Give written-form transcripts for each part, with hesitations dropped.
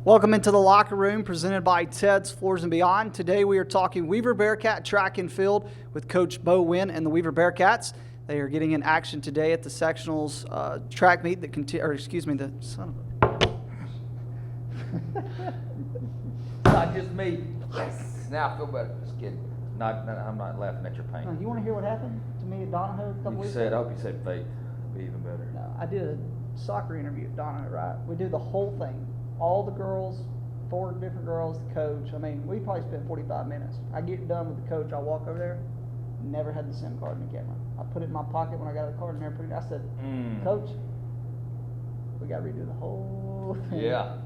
Welcome into the locker room presented by Ted's Floors and Beyond. Today we are talking Weaver Bearcat track and field with Coach Winn and the Weaver Bearcats. They are getting in action today at the sectionals track meet that the son of a. Not just me. Yes. Now I feel better. Just kidding. I'm not laughing at your pain. You want to hear what happened to me at Donahoe a couple weeks ago? I hope you said fake. It'd be even better. No, I did a soccer interview at Donahoe, right? We did the whole thing. All the girls, 4 different girls, the coach. I mean, we probably spent 45 minutes. I get done with the coach, I walk over there, never had the SIM card in the camera. I put it in my pocket when I got the card and never put it. I said, Coach, we got to redo the whole thing. Yeah.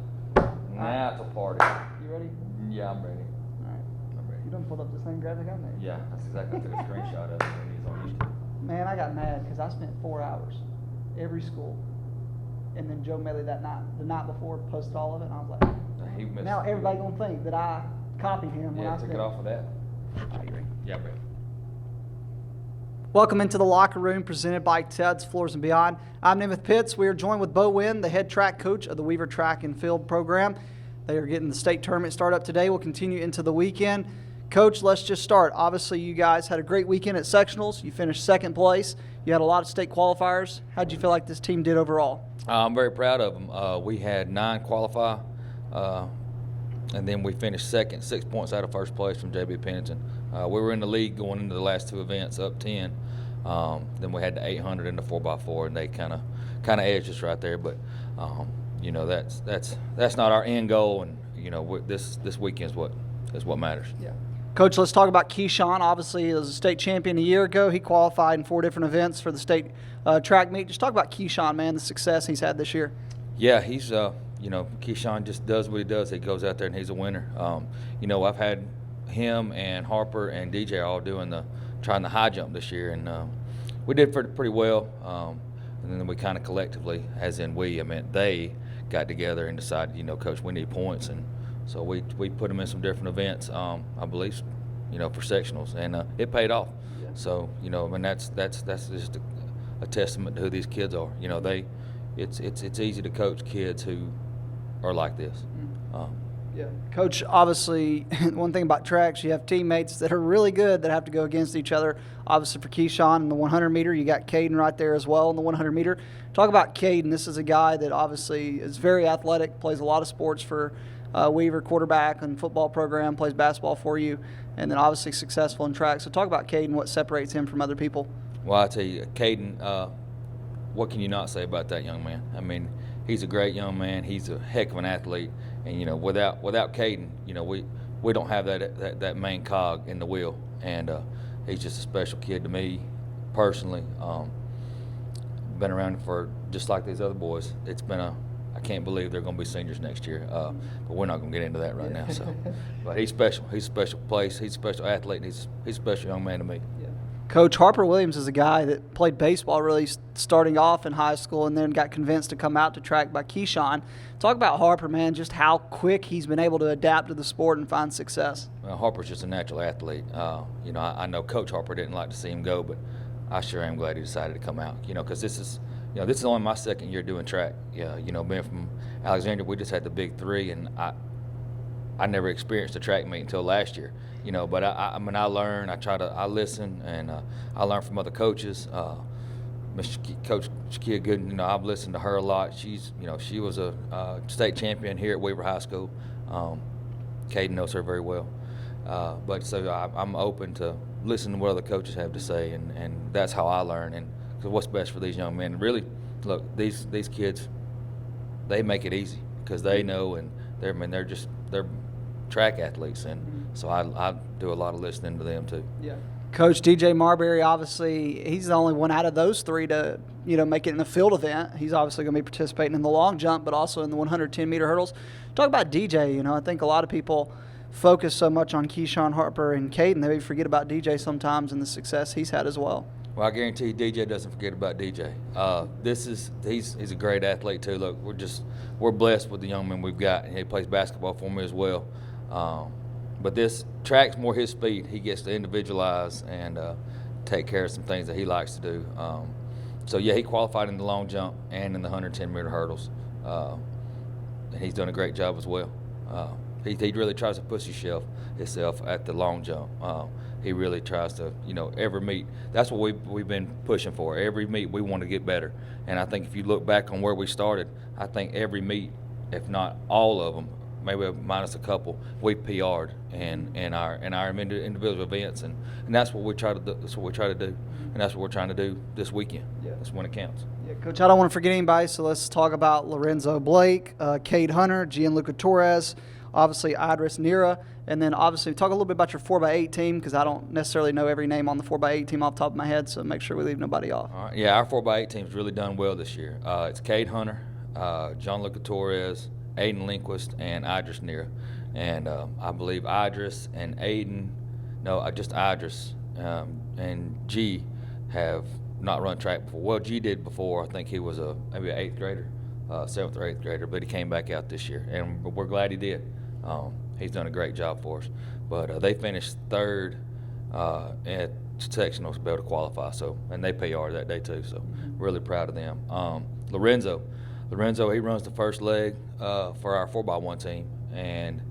Now it's a party. You ready? Yeah, I'm ready. All right. I'm ready. You done pulled up this thing graphic on there? Yeah, that's exactly. I took a screenshot of it when he's on YouTube. Man, I got mad because I spent 4 hours every school. And then Joe Melly the night before, posted all of it, and I was like, now everybody gonna think that I copied him when I took it off of that. Are you ready? Yeah, ready. Welcome into the locker room presented by Ted's Floors and Beyond. I'm Namath Pitts. We are joined with Winn, the head track coach of the Weaver Track and Field program. They are getting the state tournament started up today. We'll continue into the weekend. Coach, let's just start. Obviously, you guys had a great weekend at sectionals. You finished second place. You had a lot of state qualifiers. How did you feel like this team did overall? I'm very proud of them. We had 9 qualify, and then we finished second, 6 points out of first place from JB Pennington. We were in the league going into the last 2 events, up 10. Then we had the 800 and the 4x4, and they kind of edged us right there. But you know, that's not our end goal, and you know, this weekend is what matters. Yeah. Coach, let's talk about Keyshawn. Obviously, he was a state champion a year ago. He qualified in 4 different events for the state track meet. Just talk about Keyshawn, man, the success he's had this year. Yeah, he's, you know, Keyshawn just does what he does. He goes out there and he's a winner. You know, I've had him and Harper and DJ all trying the high jump this year, and we did pretty well. And then we kind of collectively, as in I meant they got together and decided, you know, Coach, we need points, and so we put them in some different events, I believe, you know, for sectionals, and it paid off. Yeah. So, you know, I mean, that's just a testament to who these kids are. You know, it's easy to coach kids who are like this. Yeah. Coach, obviously, one thing about tracks, you have teammates that are really good that have to go against each other. Obviously, for Keyshawn in the 100-meter, you got Caden right there as well in the 100-meter. Talk about Caden. This is a guy that obviously is very athletic, plays a lot of sports for Weaver, quarterback and football program, plays basketball for you, and then obviously successful in track. So talk about Caden, what separates him from other people. Well, I tell you, Caden, what can you not say about that young man? I mean, he's a great young man. He's a heck of an athlete, and you know, without Caden, you know, we don't have that main cog in the wheel, and he's just a special kid to me personally. Been around for just like these other boys. It's been I can't believe they're going to be seniors next year, but we're not going to get into that right now. So, but he's special. He's a special place. He's a special athlete. He's a special young man to me. Yeah. Coach, Harper Williams is a guy that played baseball really starting off in high school and then got convinced to come out to track by Keyshawn. Talk about Harper, man, just how quick he's been able to adapt to the sport and find success. Well, Harper's just a natural athlete. You know, I know Coach Harper didn't like to see him go, but I sure am glad he decided to come out. You know, because this is only my second year doing track. Yeah, you know, being from Alexandria, we just had the big 3, and I never experienced a track meet until last year. You know, but I mean, I learn, I listen, and I learn from other coaches. Coach Shakia Gooden, you know, I've listened to her a lot. She was a state champion here at Weaver High School. Caden knows her very well. But so I'm open to listening to what other coaches have to say, and that's how I learn. And because what's best for these young men. Really, look, these kids, they make it easy because they know, and they're track athletes, and so I do a lot of listening to them too. Yeah. Coach DJ Marbury, obviously, he's the only one out of those 3 to make it in the field event. He's obviously going to be participating in the long jump, but also in the 110-meter hurdles. Talk about DJ. You know, I think a lot of people focus so much on Keyshawn, Harper, and Caden, they forget about DJ sometimes and the success he's had as well. Well, I guarantee you DJ doesn't forget about DJ. He's a great athlete too. Look, we're blessed with the young man we've got, and he plays basketball for me as well. But this track's more his speed. He gets to individualize and take care of some things that he likes to do. So yeah, he qualified in the long jump and in the 110-meter hurdles. and he's done a great job as well. He really tries to push himself at the long jump. He really tries to, every meet. That's what we've been pushing for. Every meet we want to get better. And I think if you look back on where we started, I think every meet, if not all of them, maybe minus a couple, we PR'd in our individual events, and that's what we try to do. That's what we try to do, and that's what we're trying to do this weekend. Yeah. That's when it counts. Yeah, Coach, I don't want to forget anybody, so let's talk about Lorenzo Blake, Cade Hunter, Gianluca Torres, obviously Idris Nira, and then obviously talk a little bit about your 4x8 team, because I don't necessarily know every name on the 4x8 team off the top of my head, so make sure we leave nobody off. All right. Yeah, our 4x8 team's really done well this year. It's Cade Hunter, Gianluca Torres, Aiden Lindquist, and Idris Nira. And I believe Idris and just Idris and G have not run track before. Well, G did before. I think he was maybe an 8th grader, 7th or 8th grader, but he came back out this year, and we're glad he did. He's done a great job for us. But they finished 3rd at sectionals to be able to qualify. So, and they PR'd that day too. So, really proud of them. Lorenzo, he runs the first leg for our 4x1 team, and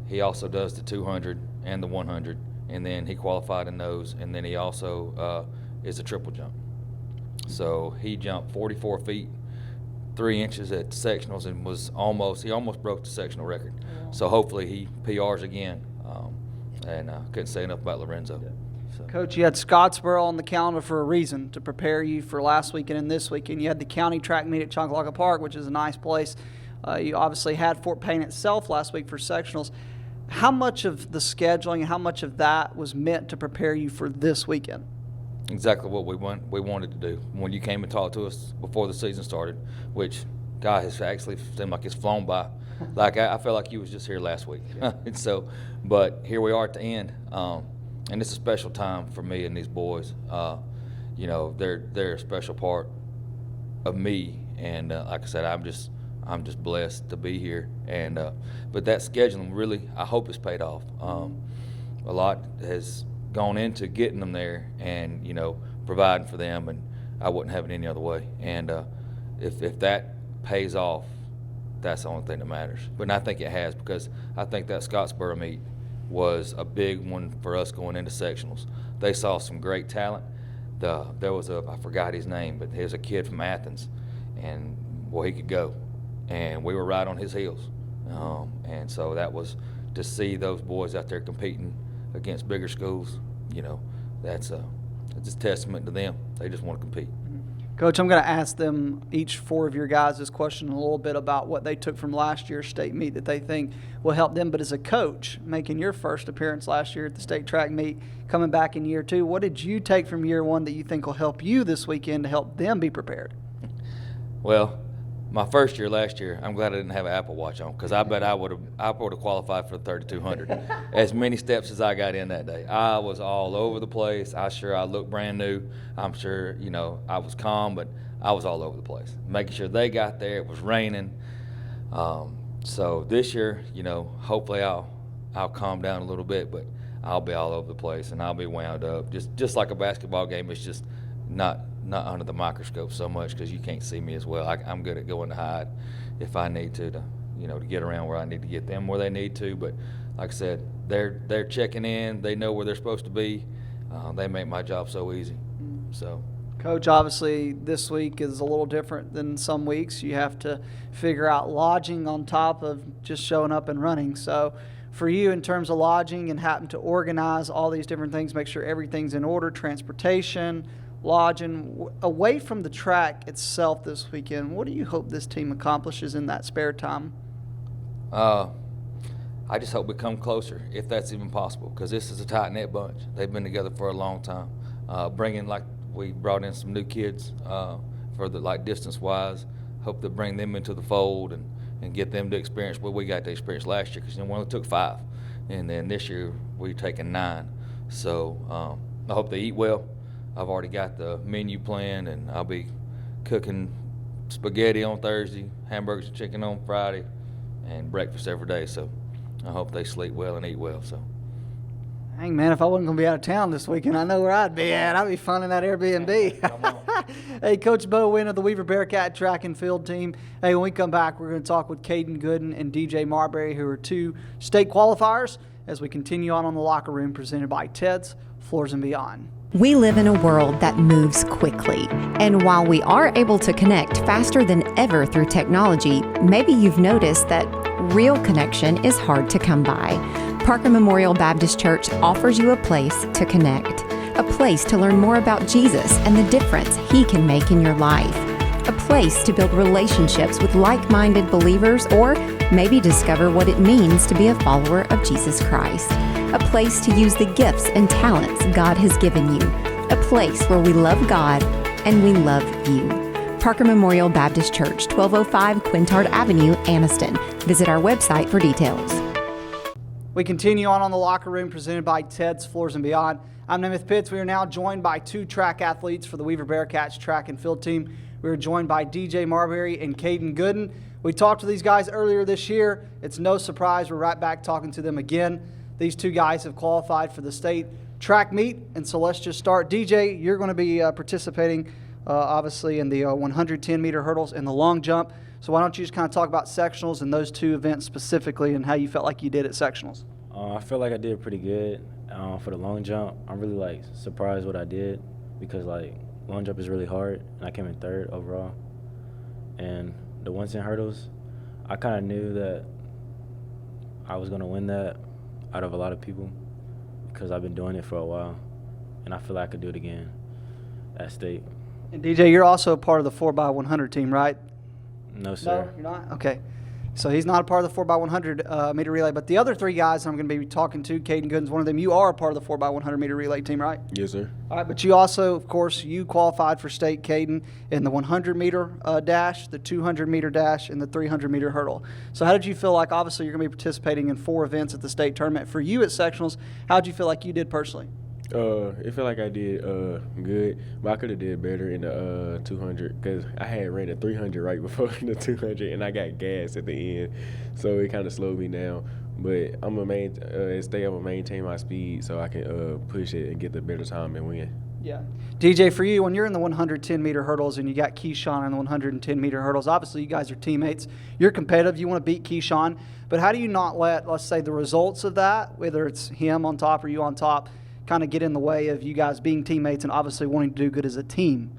he also does the 200 and the 100, and then he qualified in those, and then he also is a triple jump. So he jumped 44 feet, 3 inches at the sectionals, and he almost broke the sectional record. Wow. So hopefully he PRs again, and couldn't say enough about Lorenzo. Yeah. So. Coach, you had Scottsboro on the calendar for a reason, to prepare you for last weekend and this weekend. You had the county track meet at Chonkalaka Park, which is a nice place. You obviously had Fort Payne itself last week for sectionals. How much of the scheduling and how much of that was meant to prepare you for this weekend? Exactly what we wanted to do. When you came and talked to us before the season started, which, God, has actually seemed like it's flown by. Like I felt like you was just here last week. Yeah. And so, but here we are at the end. And it's a special time for me and these boys. They're a special part of me, and like I said, I'm just blessed to be here. And but that scheduling really, I hope it's paid off. A lot has gone into getting them there, and providing for them, and I wouldn't have it any other way. And if that pays off, that's the only thing that matters. But I think it has, because I think that Scottsboro meet was a big one for us going into sectionals. They saw some great talent. There was I forgot his name, but he was a kid from Athens, and he could go, and we were right on his heels. And so that was to see those boys out there competing against bigger schools. That's a testament to them. They just want to compete. Coach, I'm going to ask them, each 4 of your guys, this question a little bit about what they took from last year's state meet that they think will help them. But as a coach, making your first appearance last year at the state track meet, coming back in year 2, what did you take from year 1 that you think will help you this weekend to help them be prepared? Well, my first year last year, I'm glad I didn't have an Apple Watch on, because I bet I would have qualified for the 3,200. As many steps as I got in that day, I was all over the place. I looked brand new. I'm sure I was calm, but I was all over the place, making sure they got there. It was raining, so this year, hopefully I'll calm down a little bit, but I'll be all over the place and I'll be wound up, just like a basketball game. It's just not under the microscope so much, because you can't see me as well. I'm good at going to hide if I need to get around where I need to get them where they need to. But like I said, they're checking in. They know where they're supposed to be. They make my job so easy. So, Coach, obviously this week is a little different than some weeks. You have to figure out lodging on top of just showing up and running. So for you, in terms of lodging and having to organize all these different things, make sure everything's in order, transportation, lodging, away from the track itself this weekend, what do you hope this team accomplishes in that spare time? I just hope we come closer, if that's even possible, because this is a tight-knit bunch. They've been together for a long time. We brought in some new kids for distance-wise. Hope to bring them into the fold and get them to experience what we got to experience last year, because we only took 5, and then this year we've taken 9. So I hope they eat well. I've already got the menu planned, and I'll be cooking spaghetti on Thursday, hamburgers and chicken on Friday, and breakfast every day. So I hope they sleep well and eat well. So, dang, man, if I wasn't going to be out of town this weekend, I know where I'd be at. I'd be fun in that Airbnb. Come on. Hey, Coach Bo Winn of the Weaver Bearcat track and field team. Hey, when we come back, we're going to talk with Caden Gooden and DJ Marbury, who are 2 state qualifiers, as we continue on the Locker Room presented by Ted's Floors and Beyond. We live in a world that moves quickly, and while we are able to connect faster than ever through technology, maybe you've noticed that real connection is hard to come by. Parker Memorial Baptist Church offers you a place to connect, a place to learn more about Jesus and the difference He can make in your life, a place to build relationships with like-minded believers, or maybe discover what it means to be a follower of Jesus Christ. A place to use the gifts and talents God has given you. A place where we love God and we love you. Parker Memorial Baptist Church, 1205 Quintard Avenue, Anniston. Visit our website for details. We continue on the Locker Room presented by Ted's Floors and Beyond. I'm Namath Pitts. We are now joined by 2 track athletes for the Weaver Bearcats track and field team. We are joined by DJ Marbury and Caden Gooden. We talked to these guys earlier this year. It's no surprise we're right back talking to them again. These 2 guys have qualified for the state track meet, and so let's just start. DJ, you're going to be participating, obviously, in the 110-meter hurdles and the long jump. So why don't you just kind of talk about sectionals and those 2 events specifically and how you felt like you did at sectionals? I feel like I did pretty good for the long jump. I'm really surprised what I did because long jump is really hard, and I came in 3rd overall. And the 110 hurdles, I kind of knew that I was going to win that out of a lot of people because I've been doing it for a while, and I feel like I could do it again at state. And DJ, you're also a part of the 4x100 team, right? No, sir. No, you're not? Okay. So he's not a part of the 4x100 meter relay, but the other 3 guys I'm going to be talking to, Caden Gooden's one of them. You are a part of the 4x100 meter relay team, right? Yes, sir. All right, but you also, of course, you qualified for state, Caden, in the 100-meter dash, the 200-meter dash, and the 300-meter hurdle. So how did you feel like, obviously, you're going to be participating in 4 events at the state tournament. For you at sectionals, how did you feel like you did personally? It felt like I did good, but I could have did better in the 200 because I had ran a 300 right before the 200, and I got gas at the end, so it kind of slowed me down. But I'm gonna maintain my speed so I can push it and get the better time and win. Yeah. DJ, for you, when you're in the 110-meter hurdles and you got Keyshawn in the 110-meter hurdles, obviously you guys are teammates. You're competitive. You want to beat Keyshawn. But how do you not let, let's say, the results of that, whether it's him on top or you on top, kind of get in the way of you guys being teammates and obviously wanting to do good as a team?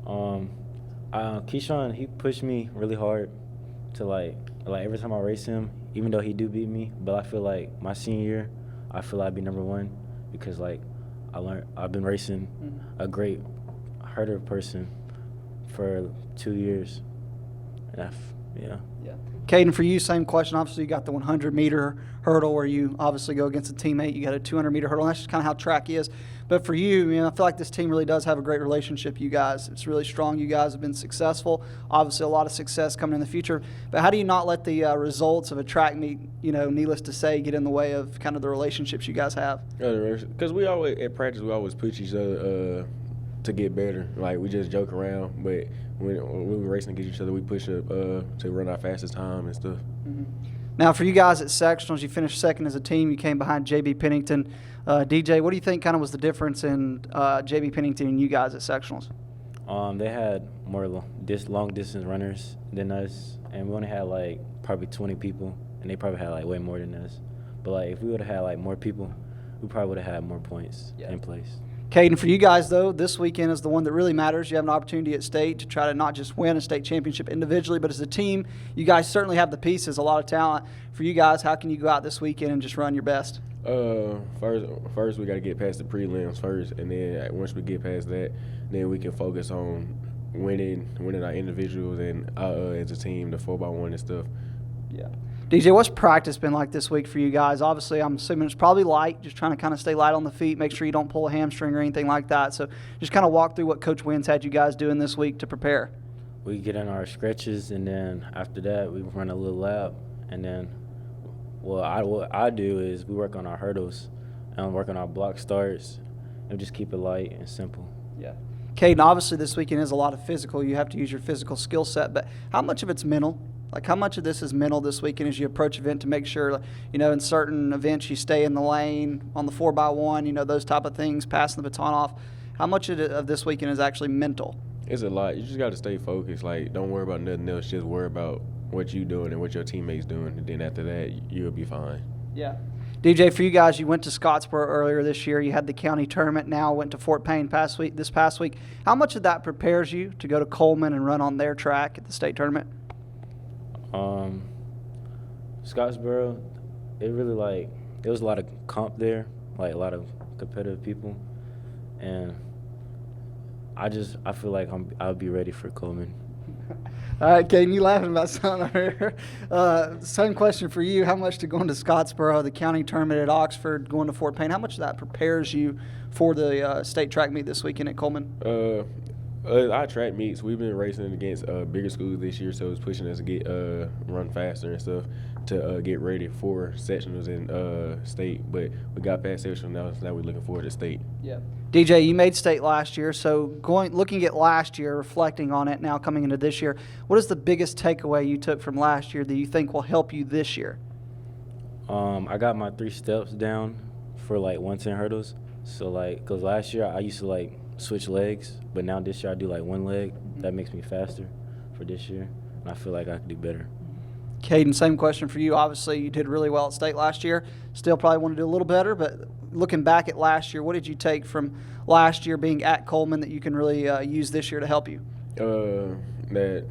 Keyshawn, he pushed me really hard to like every time I race him, even though he do beat me, but I feel like my senior year, I feel I'd be number 1 because I've been racing a great herder person for 2 years. And yeah. Caden, for you, same question. Obviously, you got the 100-meter hurdle where you obviously go against a teammate. You got a 200-meter hurdle, and that's just kind of how track is. But for you, I feel like this team really does have a great relationship, you guys. It's really strong. You guys have been successful. Obviously, a lot of success coming in the future. But how do you not let the results of a track meet, needless to say, get in the way of kind of the relationships you guys have? Because we always, at practice, we always push each other to get better. We just joke around, but when we were racing against each other, we push up to run our fastest time and stuff. Mm-hmm. Now, for you guys at sectionals, you finished 2nd as a team. You came behind J.B. Pennington. DJ, what do you think kind of was the difference in J.B. Pennington and you guys at sectionals? They had more long-distance runners than us, and we only had probably 20 people, and they probably had way more than us. But if we would have had more people, we probably would have had more points in place. Caden, for you guys, though, this weekend is the one that really matters. You have an opportunity at state to try to not just win a state championship individually, but as a team, you guys certainly have the pieces, a lot of talent. For you guys, how can you go out this weekend and just run your best? First we got to get past the prelims first, and then once we get past that, then we can focus on winning our individuals and as a team, the 4x1 and stuff. Yeah. DJ, what's practice been like this week for you guys? Obviously, I'm assuming it's probably light, just trying to kind of stay light on the feet, make sure you don't pull a hamstring or anything like that. So just kind of walk through what Coach Winn's had you guys doing this week to prepare. We get in our stretches, and then after that, we run a little lap. And then what I do is we work on our hurdles and work on our block starts and just keep it light and simple. Yeah. Caden, obviously this weekend is a lot of physical. You have to use your physical skill set, but how much of it's mental? How much of this is mental this weekend as you approach event to make sure, in certain events you stay in the lane, on the 4x1, those type of things, passing the baton off. How much of this weekend is actually mental? It's a lot. You just got to stay focused. Like, don't worry about nothing else. Just worry about what you doing and what your teammates doing, and then after that, you'll be fine. Yeah. DJ, for you guys, you went to Scottsboro earlier this year. You had the county tournament. Now went to Fort Payne this past week. How much of that prepares you to go to Coleman and run on their track at the state tournament? Scottsboro, it was a lot of comp there, like a lot of competitive people, and I feel like I'll be ready for Coleman. All right, Caden, you laughing about something over here. Same question for you. How much to going to Scottsboro, the county tournament at Oxford, going to Fort Payne, how much of that prepares you for the state track meet this weekend at Coleman? Our track meets, we've been racing against bigger schools this year, so it's pushing us to get run faster and stuff to get ready for sectionals in state. But we got past sectionals now we're looking forward to state. Yeah. DJ, you made state last year, so looking at last year, reflecting on it now coming into this year, what is the biggest takeaway you took from last year that you think will help you this year? I got my 3 steps down for like 110 hurdles. So because last year I used to switch legs, but now this year I do 1 leg. That makes me faster for this year, and I feel like I can do better. Caden, same question for you. Obviously, you did really well at state last year. Still probably want to do a little better, but looking back at last year, what did you take from last year being at Coleman that you can really use this year to help you? That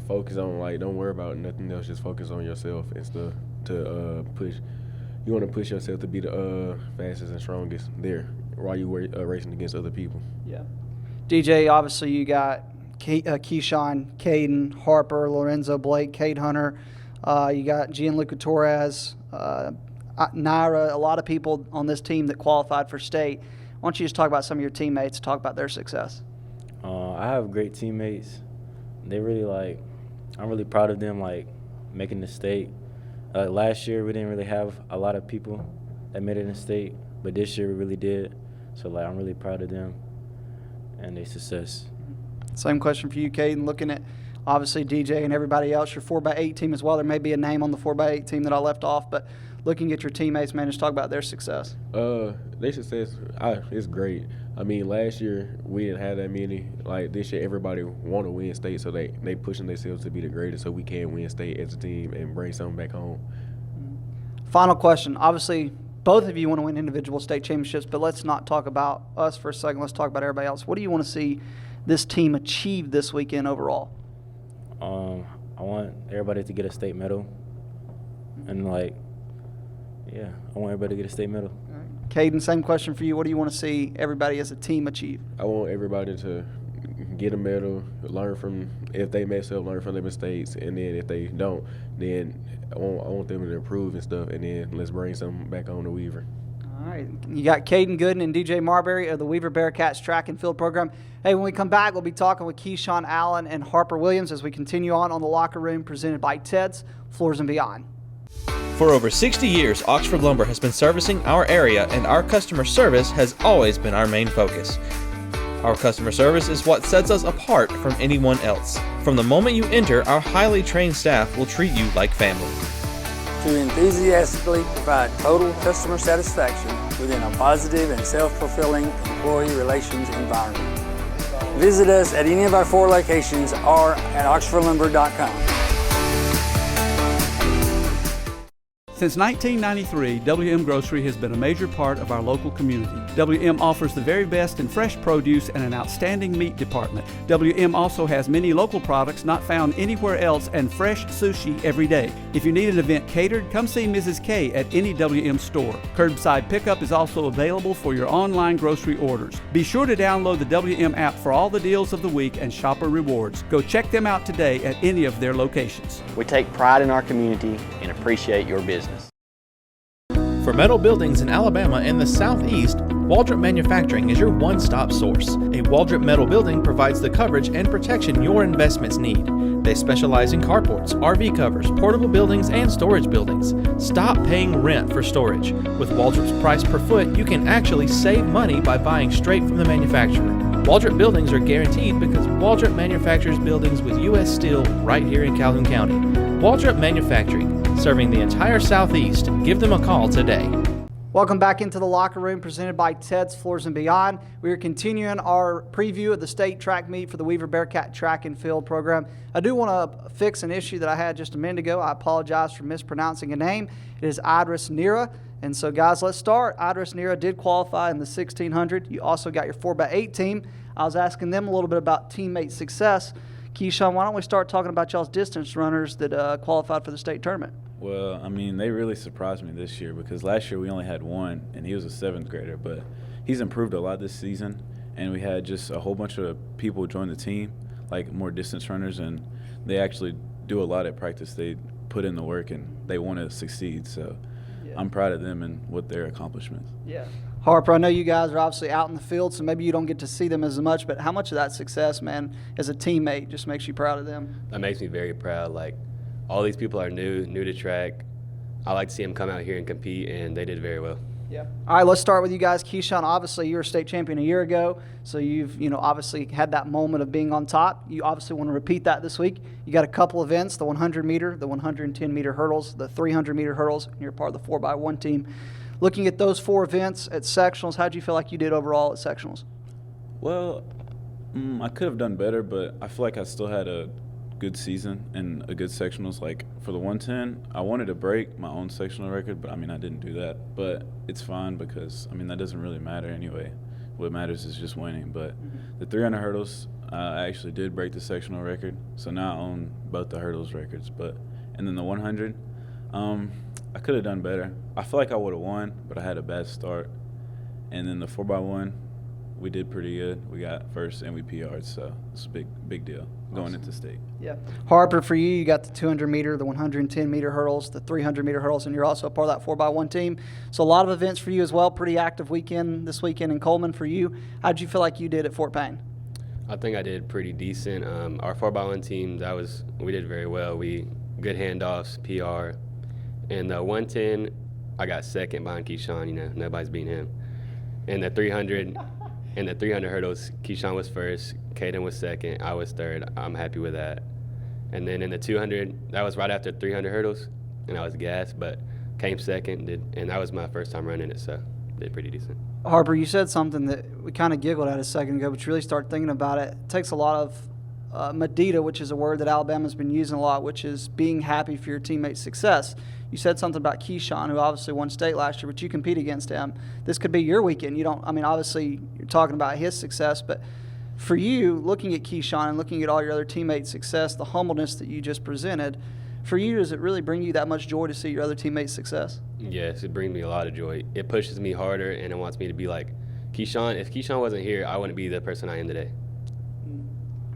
focus on, don't worry about nothing else. Just focus on yourself and stuff to push. You want to push yourself to be the fastest and strongest there while you were racing against other people. Yeah. DJ, obviously you got Keyshawn, Caden, Harper, Lorenzo, Blake, Cade Hunter. You got Gianluca Torres, Naira, a lot of people on this team that qualified for state. Why don't you just talk about some of your teammates, talk about their success? I have great teammates. They really I'm really proud of them making the state. Last year we didn't really have a lot of people that made it in state, but this year we really did. So I'm really proud of them and their success. Same question for you, Caden. Looking at obviously DJ and everybody else, your 4x8 team as well. There may be a name on the 4x8 team that I left off, but looking at your teammates, man, just talk about their success. Their success is great. I mean, last year we didn't have that many. This year everybody want to win state, so they pushing themselves to be the greatest so we can win state as a team and bring something back home. Final question. Obviously, both of you want to win individual state championships, but let's not talk about us for a second. Let's talk about everybody else. What do you want to see this team achieve this weekend overall? I want everybody to get a state medal, and I want everybody to get a state medal. All right. Caden, same question for you. What do you want to see everybody as a team achieve? I want everybody to get a medal, learn from, if they mess up, learn from their mistakes, and then if they don't, then I want them to improve and stuff, and then let's bring something back on the Weaver. All right. You got Caden Gooden and DJ Marbury of the Weaver Bearcats track and field program. Hey, when we come back, we'll be talking with Keyshawn Allen and Harper Williams as we continue on the Locker Room presented by Ted's Floors and Beyond. For over 60 years, Oxford Lumber has been servicing our area, and our customer service has always been our main focus. Our customer service is what sets us apart from anyone else. From the moment you enter, our highly trained staff will treat you like family. To enthusiastically provide total customer satisfaction within a positive and self-fulfilling employee relations environment. Visit us at any of our 4 locations or at oxfordlumber.com. Since 1993, WM Grocery has been a major part of our local community. WM offers the very best in fresh produce and an outstanding meat department. WM also has many local products not found anywhere else and fresh sushi every day. If you need an event catered, come see Mrs. K at any WM store. Curbside pickup is also available for your online grocery orders. Be sure to download the WM app for all the deals of the week and shopper rewards. Go check them out today at any of their locations. We take pride in our community and appreciate your business. For metal buildings in Alabama and the Southeast, Waldrop Manufacturing is your one-stop source. A Waldrop metal building provides the coverage and protection your investments need. They specialize in carports, RV covers, portable buildings, and storage buildings. Stop paying rent for storage. With Waldrop's price per foot, you can actually save money by buying straight from the manufacturer. Waldrop buildings are guaranteed because Waldrop manufactures buildings with U.S. steel right here in Calhoun County. Waldrop Manufacturing, serving the entire Southeast. Give them a call today. Welcome back into the locker room presented by Ted's Floors and Beyond. We are continuing our preview of the state track meet for the Weaver Bearcat track and field program. I do want to fix an issue that I had just a minute ago. I apologize for mispronouncing a name. It is Idris Nira. And so, guys, let's start. Idris Nira did qualify in the 1600. You also got your 4x8 team. I was asking them a little bit about teammate success. Keyshawn, why don't we start talking about y'all's distance runners that qualified for the state tournament? Well, I mean, they really surprised me this year because last year we only had one, and he was a 7th grader. But he's improved a lot this season, and we had just a whole bunch of people join the team, like more distance runners, and they actually do a lot at practice. They put in the work, and they want to succeed. So I'm proud of them and what their accomplishments. Yeah. Harper, I know you guys are obviously out in the field, so maybe you don't get to see them as much, but how much of that success, man, as a teammate just makes you proud of them? That makes me very proud. Like, all these people are new to track. I like to see them come out here and compete, and they did very well. Yeah. All right, let's start with you guys. Keyshawn, obviously you were state champion a year ago, so you've obviously had that moment of being on top. You obviously want to repeat that this week. You got a couple events, the 100-meter, the 110-meter hurdles, the 300-meter hurdles, and you're part of the 4x1 team. Looking at those 4 events at sectionals, how did you feel like you did overall at sectionals? Well, I could have done better, but I feel like I still had a good season and a good sectionals. Like for the 110, I wanted to break my own sectional record, but I mean I didn't do that. But it's fine because I mean that doesn't really matter anyway. What matters is just winning. But the 300 hurdles, I actually did break the sectional record, so now I own both the hurdles records. And then the 100, I could have done better. I feel like I would have won, but I had a bad start. And then the 4x1, we did pretty good. We got first and we PR'd, so it's a big deal going into state. Yeah. Harper, for you, you got the 200-meter, the 110-meter hurdles, the 300-meter hurdles, and you're also a part of that 4x1 team. So a lot of events for you as well. Pretty active weekend this weekend in Coleman for you. How did you feel like you did at Fort Payne? I think I did pretty decent. Our 4x1 team, we did very well. We good handoffs, PR. And the 110, I got second behind Keyshawn. Nobody's beating him. And the 300 hurdles, Keyshawn was first, Caden was second, I was third. I'm happy with that. And then in the 200, that was right after 300 hurdles, and I was gassed, but came second, and that was my first time running it, so did pretty decent. Harper, you said something that we kind of giggled at a second ago, but you really start thinking about it. It takes a lot of medita, which is a word that Alabama's been using a lot, which is being happy for your teammate's success. You said something about Keyshawn, who obviously won state last year, but you compete against him. This could be your weekend. Obviously you're talking about his success, but for you, looking at Keyshawn and looking at all your other teammates' success, the humbleness that you just presented, for you, does it really bring you that much joy to see your other teammates' success? Yes, it brings me a lot of joy. It pushes me harder, and it wants me to be like Keyshawn. If Keyshawn wasn't here, I wouldn't be the person I am today.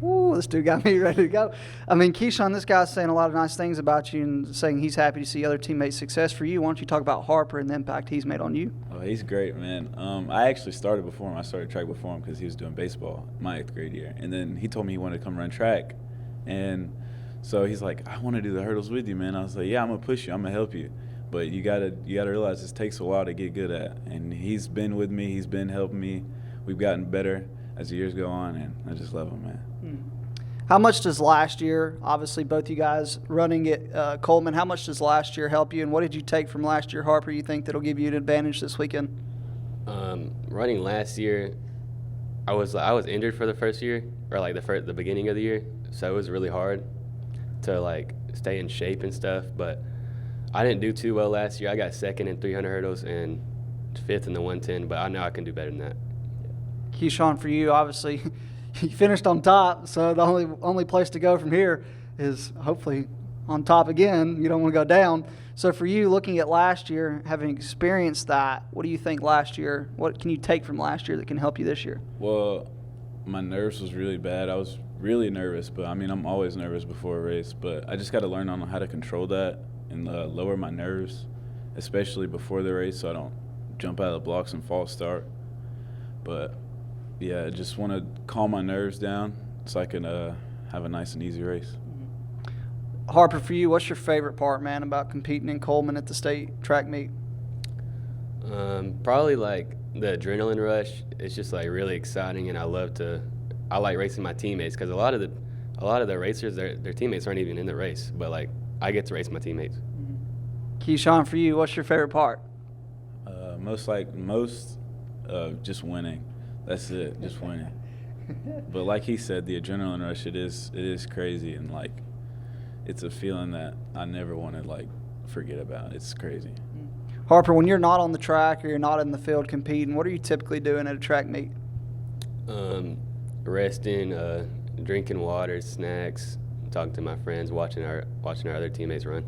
Ooh, this dude got me ready to go. I mean, Keyshawn, this guy's saying a lot of nice things about you and saying he's happy to see other teammates' success for you. Why don't you talk about Harper and the impact he's made on you? Oh, he's great, man. I actually started before him. I started track before him because he was doing baseball my 8th grade year. And then he told me he wanted to come run track. And so he's like, I want to do the hurdles with you, man. I was like, yeah, I'm going to push you. I'm going to help you. But you gotta realize this takes a while to get good at. And he's been with me. He's been helping me. We've gotten better as the years go on, and I just love him, man. How much does last year, obviously both you guys running at Coleman, how much does last year help you, and what did you take from last year, Harper, you think that'll give you an advantage this weekend? Running last year, I was injured for the first year, or like the beginning of the year, so it was really hard to like stay in shape and stuff, but I didn't do too well last year. I got second in 300 hurdles and 5th in the 110, but I know I can do better than that. Keyshawn, for you, obviously, you finished on top, so the only place to go from here is hopefully on top again. You don't want to go down. So for you, looking at last year, having experienced that, what do you think last year? What can you take from last year that can help you this year? Well, my nerves was really bad. I was really nervous, but I mean, I'm always nervous before a race, but I just got to learn on how to control that and lower my nerves, especially before the race, so I don't jump out of the blocks and false start. But yeah, I just want to calm my nerves down so I can have a nice and easy race. Harper, for you, what's your favorite part, man, about competing in Coleman at the state track meet? Probably like the adrenaline rush. It's just like really exciting, and I like racing my teammates because a lot of the racers, their teammates aren't even in the race, but like I get to race my teammates. Keyshawn, for you, what's your favorite part? most just winning. That's it, just winning. But like he said, the adrenaline rush, it is crazy, and like it's a feeling that I never want to like forget about. It's crazy. Harper, when you're not on the track or you're not in the field competing, what are you typically doing at a track meet? Resting, drinking water, snacks, talking to my friends, watching our other teammates run.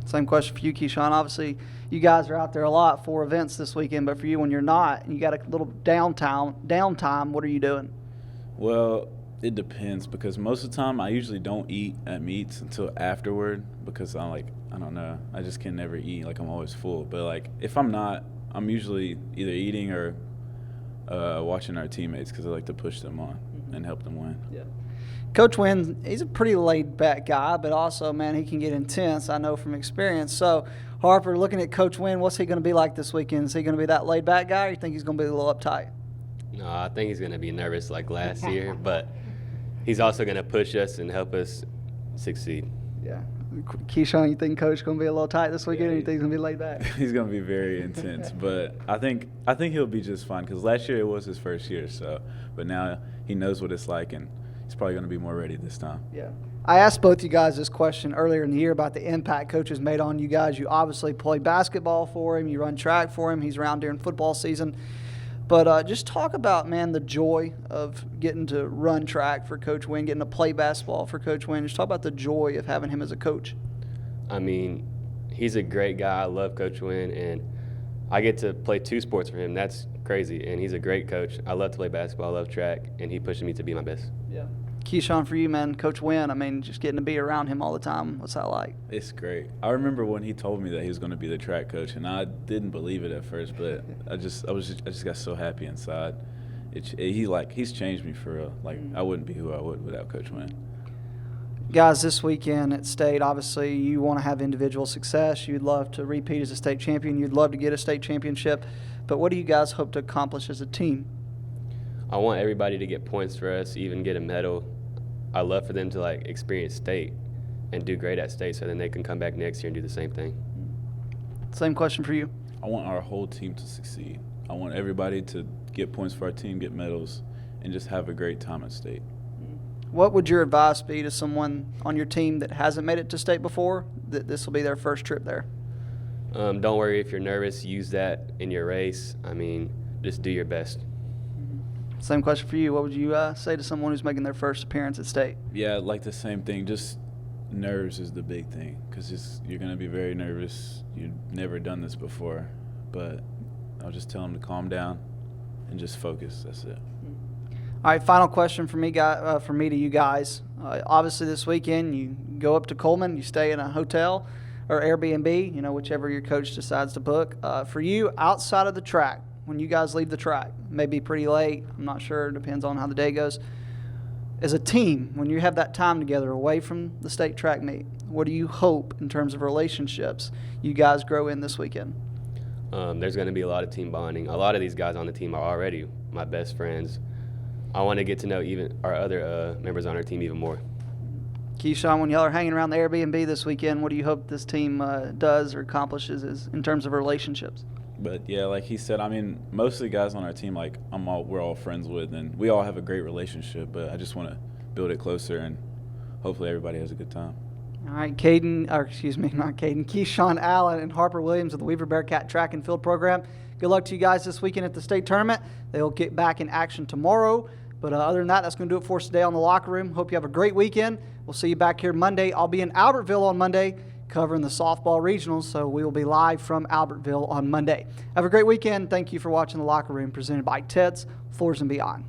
Same question for you, Keyshawn. Obviously, you guys are out there a lot for events this weekend, but for you, when you're not and you got a little downtime, what are you doing? Well, it depends, because most of the time I usually don't eat at meets until afterward, because I don't know, I just can never eat. Like, I'm always full. But like if I'm not, I'm usually either eating or watching our teammates, because I like to push them on and help them win. Yeah. Coach Winn, he's a pretty laid-back guy, but also, man, he can get intense, I know from experience. So, Harper, looking at Coach Winn, what's he going to be like this weekend? Is he going to be that laid-back guy, or you think he's going to be a little uptight? No, I think he's going to be nervous like last year, but he's also going to push us and help us succeed. Yeah. Keyshawn, you think Coach going to be a little tight this weekend, or you think he's going to be laid back? He's going to be very intense, but I think he'll be just fine, because last year it was his first year. So, but now he knows what it's like, and he's probably going to be more ready this time. Yeah. I asked both you guys this question earlier in the year about the impact Coach has made on you guys. You obviously play basketball for him. You run track for him. He's around during football season. But just talk about, man, the joy of getting to run track for Coach Winn, getting to play basketball for Coach Winn. Just talk about the joy of having him as a coach. I mean, he's a great guy. I love Coach Winn, and I get to play 2 sports for him. That's crazy, and he's a great coach. I love to play basketball. I love track, and he pushes me to be my best. Yeah. Keyshawn, for you, man, Coach Winn, I mean, just getting to be around him all the time, what's that like? It's great. I remember when he told me that he was going to be the track coach, and I didn't believe it at first, but I just got so happy inside. He's changed me for real. Like, I wouldn't be who I would without Coach Winn. Guys, this weekend at state, obviously you want to have individual success. You'd love to repeat as a state champion. You'd love to get a state championship. But what do you guys hope to accomplish as a team? I want everybody to get points for us, even get a medal. I love for them to like experience state and do great at state, so then they can come back next year and do the same thing. Same question for you. I want our whole team to succeed. I want everybody to get points for our team, get medals, and just have a great time at state. What would your advice be to someone on your team that hasn't made it to state before, that this will be their first trip there? Don't worry if you're nervous. Use that in your race. I mean, just do your best. Same question for you. What would you say to someone who's making their first appearance at state? Yeah, like the same thing. Just nerves is the big thing, because you're going to be very nervous. You've never done this before, but I'll just tell them to calm down and just focus. That's it. All right, final question for me to you guys. Obviously, this weekend you go up to Coleman, you stay in a hotel or Airbnb, whichever your coach decides to book. For you, outside of the track, when you guys leave the track, maybe pretty late, I'm not sure, it depends on how the day goes. As a team, when you have that time together away from the state track meet, what do you hope in terms of relationships you guys grow in this weekend? There's going to be a lot of team bonding. A lot of these guys on the team are already my best friends. I want to get to know even our other members on our team even more. Keyshawn, when y'all are hanging around the Airbnb this weekend, what do you hope this team does or accomplishes in terms of relationships? But yeah, like he said, I mean, most of the guys on our team, like we're all friends with, and we all have a great relationship. But I just want to build it closer, and hopefully everybody has a good time. All right, Keyshawn Allen and Harper Williams of the Weaver Bearcat Track and Field Program. Good luck to you guys this weekend at the state tournament. They'll get back in action tomorrow. But other than that, that's going to do it for us today on the Locker Room. Hope you have a great weekend. We'll see you back here Monday. I'll be in Albertville on Monday covering the softball regionals, so we will be live from Albertville on Monday. Have a great weekend. Thank you for watching the Locker Room presented by Ted's Floors and Beyond.